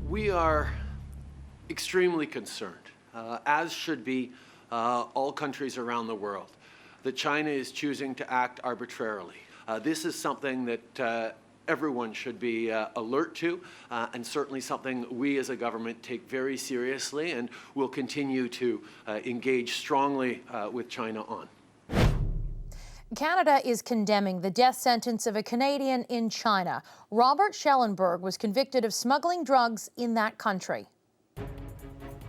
We are extremely concerned, as should be all countries around the world, that China is choosing to act arbitrarily. This is something that everyone should be alert to, and certainly something we as a government take very seriously and will continue to engage strongly with China on. Canada is condemning the death sentence of a Canadian in China. Robert Schellenberg was convicted of smuggling drugs in that country.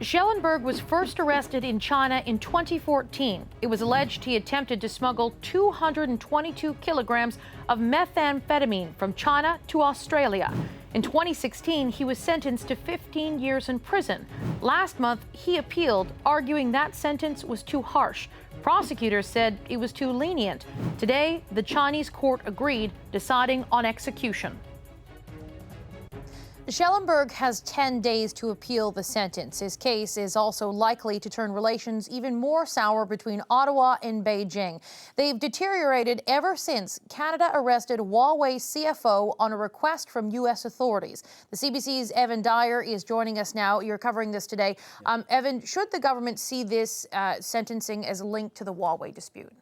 Schellenberg was first arrested in China in 2014. It was alleged he attempted to smuggle 222 kilograms of methamphetamine from China to Australia. In 2016, he was sentenced to 15 years in prison. Last month, he appealed, arguing that sentence was too harsh. Prosecutors said it was too lenient. Today, the Chinese court agreed, deciding on execution. Schellenberg has 10 days to appeal the sentence. His case is also likely to turn relations even more sour between Ottawa and Beijing. They've deteriorated ever since Canada arrested Huawei CFO on a request from U.S. authorities. The CBC's Evan Dyer is joining us now. You're covering this today. Evan, should the government see this sentencing as linked to the Huawei dispute?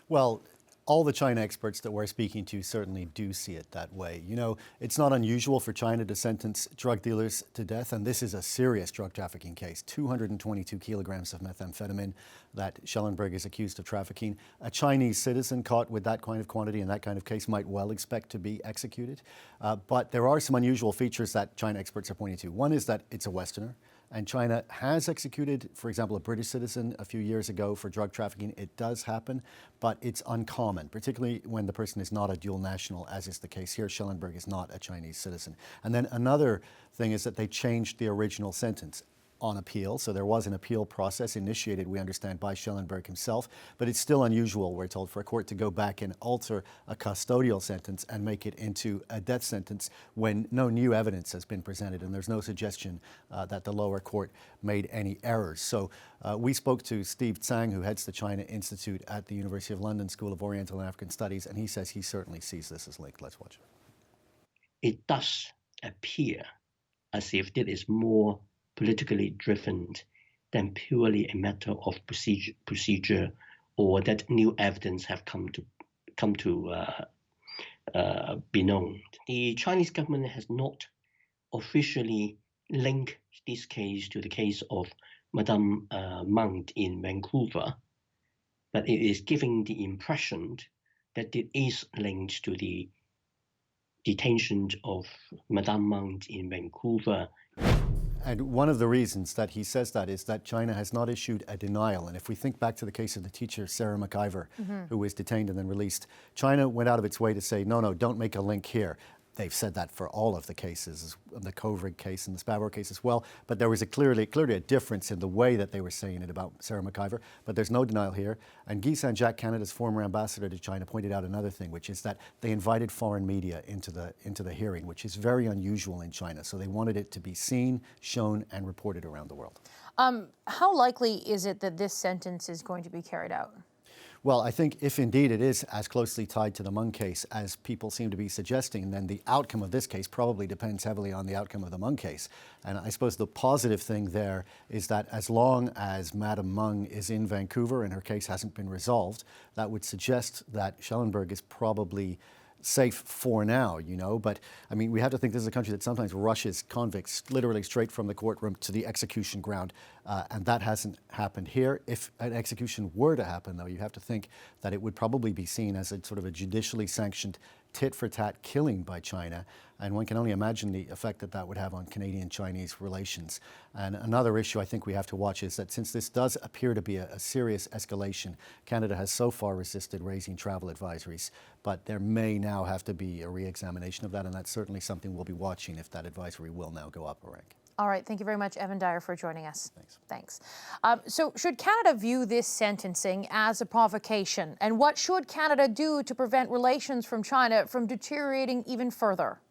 Well, all the China experts that we're speaking to certainly do see it that way. You know, it's not unusual for China to sentence drug dealers to death, and this is a serious drug trafficking case. 222 kilograms of methamphetamine that Schellenberg is accused of trafficking. A Chinese citizen caught with that kind of quantity in that kind of case might well expect to be executed. But there are some unusual features that China experts are pointing to. One is that it's a Westerner. And China has executed, for example, a British citizen a few years ago for drug trafficking. It does happen, but it's uncommon, particularly when the person is not a dual national, as is the case here. Schellenberg is not a Chinese citizen. And then another thing is that they changed the original sentence on appeal. So there was an appeal process initiated, we understand, by Schellenberg himself, but it's still unusual, we're told, for a court to go back and alter a custodial sentence and make it into a death sentence when no new evidence has been presented and there's no suggestion that the lower court made any errors. So we spoke to Steve Tsang, who heads the China Institute at the University of London School of Oriental and African Studies, and he says he certainly sees this as linked. Let's watch it. It does appear as if it is more politically driven than purely a matter of procedure, or that new evidence have come to be known. The Chinese government has not officially linked this case to the case of Madame Meng in Vancouver, but it is giving the impression that it is linked to the detention of Madame Meng in Vancouver. And one of the reasons that he says that is that China has not issued a denial. And if we think back to the case of the teacher, Sarah McIver, who was detained and then released, China went out of its way to say, no, don't make a link here. They've said that for all of the cases, the Kovrig case and the Spavor case as well. But there was clearly a difference in the way that they were saying it about Sarah McIver. But there's no denial here. And Guy Saint-Jacques, Canada's former ambassador to China, pointed out another thing, which is that they invited foreign media into the hearing, which is very unusual in China. So they wanted it to be seen, shown, and reported around the world. How likely is it that this sentence is going to be carried out? Well, I think if indeed it is as closely tied to the Meng case as people seem to be suggesting, then the outcome of this case probably depends heavily on the outcome of the Meng case. And I suppose the positive thing there is that as long as Madame Meng is in Vancouver and her case hasn't been resolved, that would suggest that Schellenberg is probably safe for now, you know. But I mean, we have to think this is a country that sometimes rushes convicts literally straight from the courtroom to the execution ground, and that hasn't happened here. If an execution were to happen, though, you have to think that it would probably be seen as a sort of a judicially sanctioned tit-for-tat killing by China, and one can only imagine the effect that that would have on Canadian-Chinese relations. And another issue I think we have to watch is that since this does appear to be a serious escalation, Canada has so far resisted raising travel advisories, but there may now have to be a re-examination of that, and that's certainly something we'll be watching if that advisory will now go up a rank. All right, thank you very much, Evan Dyer, for joining us. Thanks. So should Canada view this sentencing as a provocation? And what should Canada do to prevent relations from China from deteriorating even further?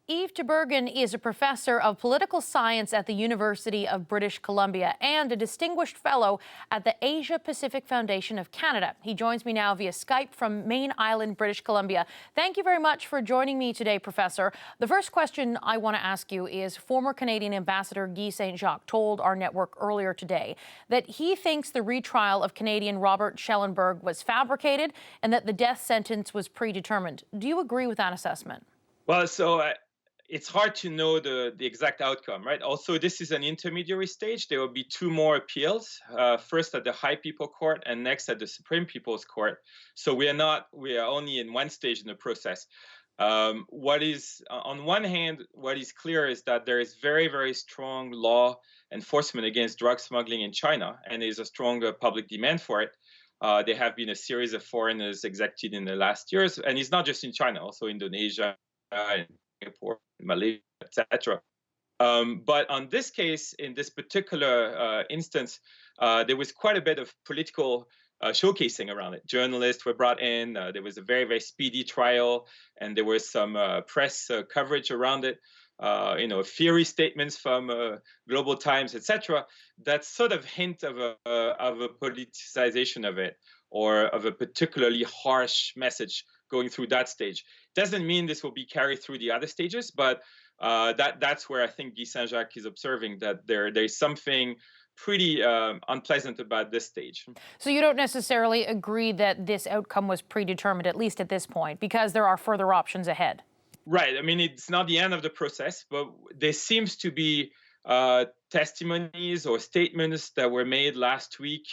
Yves Tebergen is a professor of political science at the University of British Columbia and a distinguished fellow at the Asia Pacific Foundation of Canada. He joins me now via Skype from Main Island, British Columbia. Thank you very much for joining me today, Professor. The first question I want to ask you is former Canadian Ambassador Guy Saint-Jacques told our network earlier today that he thinks the retrial of Canadian Robert Schellenberg was fabricated and that the death sentence was predetermined. Do you agree with that assessment? Well, it's hard to know the exact outcome, right? Also, this is an intermediary stage. There will be two more appeals, first at the High People Court and next at the Supreme People's Court. So we are only in one stage in the process. What is, on one hand, what is clear is that there is very, very strong law enforcement against drug smuggling in China, and there's a strong public demand for it. There have been a series of foreigners executed in the last years, and it's not just in China, also Indonesia, Singapore, Malaysia, etc. But on this case, in this particular instance, there was quite a bit of political showcasing around it. Journalists were brought in. There was a very, very speedy trial, and there was some press coverage around it. Fiery statements from Global Times, etc. That sort of hint of a politicization of it, or of a particularly harsh message going through that stage. Doesn't mean this will be carried through the other stages, but that's where I think Guy Saint-Jacques is observing that there's something pretty unpleasant about this stage. So you don't necessarily agree that this outcome was predetermined, at least at this point, because there are further options ahead? Right. I mean, it's not the end of the process, but there seems to be testimonies or statements that were made last week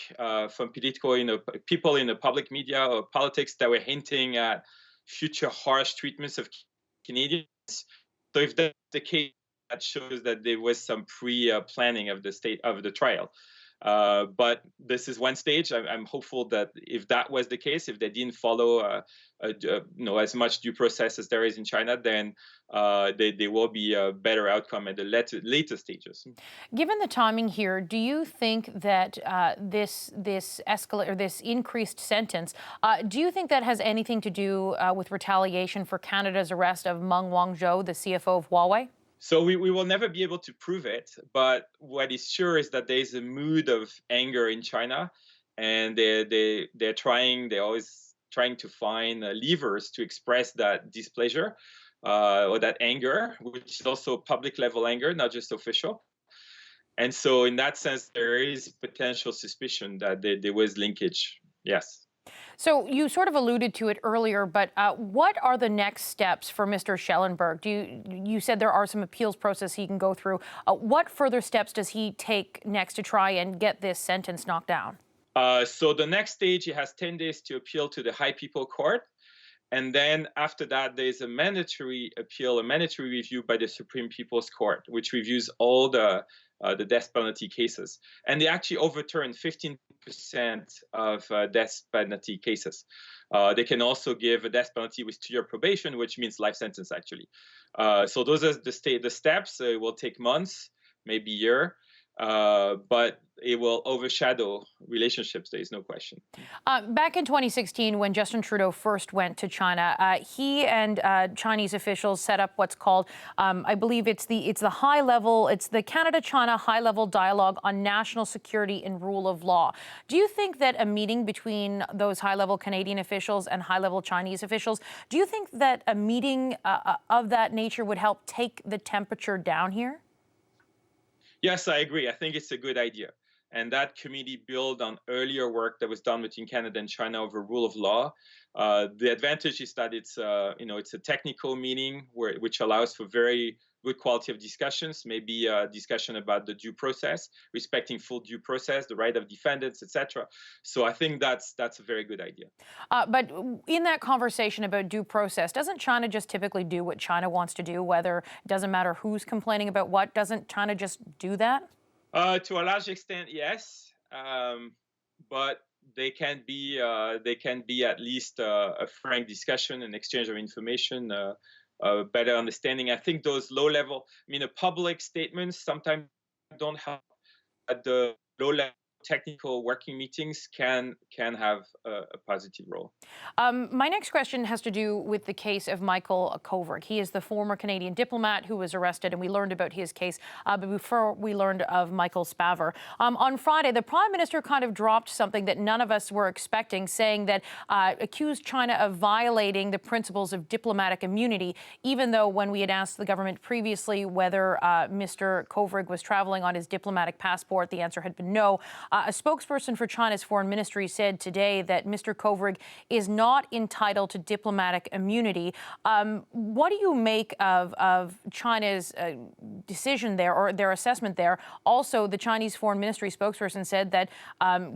from people in the public media or politics that were hinting at future harsh treatments of Canadians. So if that's the case, that shows that there was some pre-planning of the trial. But this is one stage. I'm hopeful that if that was the case, if they didn't follow as much due process as there is in China, then there will be a better outcome at the later stages. Given the timing here, do you think that this increased sentence, do you think that has anything to do with retaliation for Canada's arrest of Meng Wanzhou, the CFO of Huawei? So we will never be able to prove it, but what is sure is that there's a mood of anger in China, and they're always trying to find levers to express that displeasure or that anger, which is also public level anger, not just official. And so in that sense, there is potential suspicion that there was linkage, yes. So you sort of alluded to it earlier, but what are the next steps for Mr. Schellenberg? You said there are some appeals process he can go through. What further steps does he take next to try and get this sentence knocked down? So the next stage, he has 10 days to appeal to the High People Court. And then after that, there's a mandatory appeal, a mandatory review by the Supreme People's Court, which reviews all the death penalty cases. And they actually overturned 15% of death penalty cases. They can also give a death penalty with 2-year probation, which means life sentence, actually. So those are the steps. It will take months, maybe a year. But it will overshadow relationships, there is no question. Back in 2016, when Justin Trudeau first went to China, he and Chinese officials set up what's called, I believe it's the Canada-China high-level dialogue on national security and rule of law. Do you think that a meeting between those high-level Canadian officials and high-level Chinese officials, do you think that a meeting of that nature would help take the temperature down here? Yes, I agree. I think it's a good idea. And that committee built on earlier work that was done between Canada and China over rule of law. The advantage is that it's a technical meeting which allows for very good quality of discussions, maybe a discussion about the due process, respecting full due process, the right of defendants, etc. So I think that's a very good idea. But in that conversation about due process, doesn't China just typically do what China wants to do, whether it doesn't matter who's complaining about what? Doesn't China just do that? To a large extent, yes. But they can be at least a frank discussion, an exchange of information, better understanding. I think those low-level, public statements sometimes don't help. At the low-level technical working meetings can have a positive role. My next question has to do with the case of Michael Kovrig. He is the former Canadian diplomat who was arrested, and we learned about his case before we learned of Michael Spavor. On Friday, the Prime Minister kind of dropped something that none of us were expecting, saying that accused China of violating the principles of diplomatic immunity, even though when we had asked the government previously whether Mr. Kovrig was traveling on his diplomatic passport, the answer had been no. A spokesperson for China's foreign ministry said today that Mr. Kovrig is not entitled to diplomatic immunity. What do you make of China's decision there, or their assessment there? Also, the Chinese foreign ministry spokesperson said that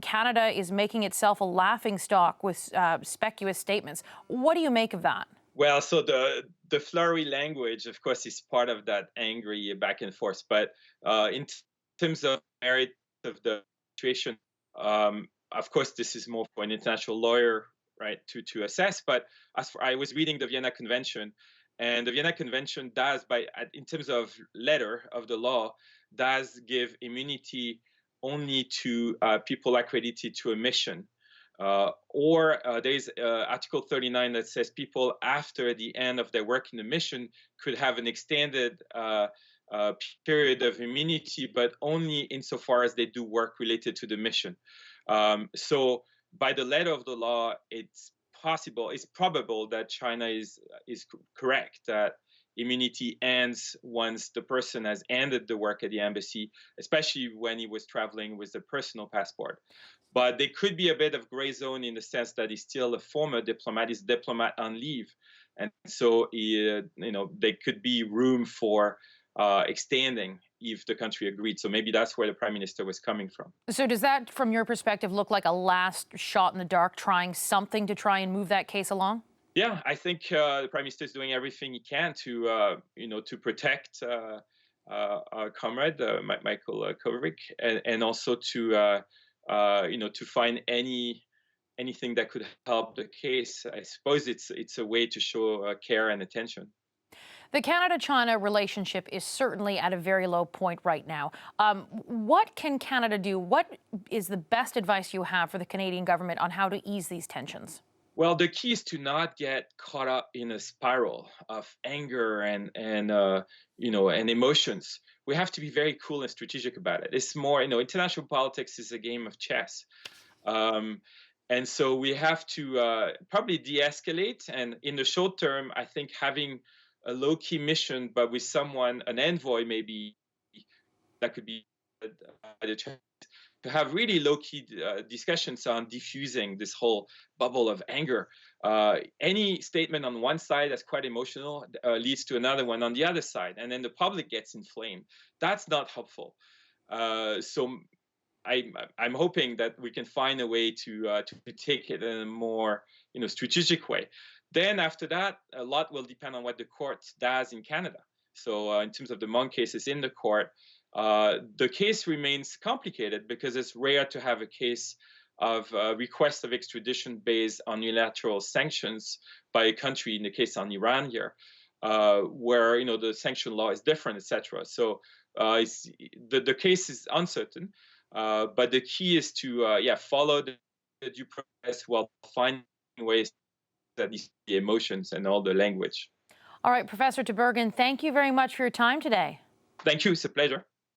Canada is making itself a laughingstock with specious statements. What do you make of that? Well, so the flurry language, of course, is part of that angry back and forth. But in terms of merit of the situation, of course, this is more for an international lawyer, right, to assess. But as for, I was reading the Vienna Convention, and the Vienna Convention does, in terms of letter of the law, does give immunity only to people accredited to a mission. Or there's Article 39 that says people after the end of their work in the mission could have an extended period of immunity, but only insofar as they do work related to the mission. So by the letter of the law, it's probable that China is correct, that immunity ends once the person has ended the work at the embassy, especially when he was traveling with a personal passport. But there could be a bit of gray zone in the sense that he's still a former diplomat, he's a diplomat on leave. And so, there could be room for extending if the country agreed. So maybe that's where the Prime Minister was coming from. So does that, from your perspective, look like a last shot in the dark, trying something to try and move that case along? Yeah, I think the Prime Minister is doing everything he can to protect our comrade Michael Kovrig, and also to find anything that could help the case. I suppose it's a way to show care and attention. The Canada-China relationship is certainly at a very low point right now. What can Canada do? What is the best advice you have for the Canadian government on how to ease these tensions? Well, the key is to not get caught up in a spiral of anger and emotions. We have to be very cool and strategic about it. It's more, international politics is a game of chess. And so we have to probably de-escalate. And in the short term, I think having a low-key mission, but with someone, an envoy maybe, that could be to have really low-key discussions on diffusing this whole bubble of anger. Any statement on one side that's quite emotional leads to another one on the other side, and then the public gets inflamed. That's not helpful. So I'm hoping that we can find a way to take it in a more strategic way. Then after that, a lot will depend on what the court does in Canada. So in terms of the Meng cases in the court, the case remains complicated because it's rare to have a case of request of extradition based on unilateral sanctions by a country, in the case on Iran here, where the sanction law is different, etc. So the case is uncertain, but the key is to follow the due process while finding ways that these emotions and all the language. All right, Professor Terburgen, thank you very much for your time today. Thank you. It's a pleasure.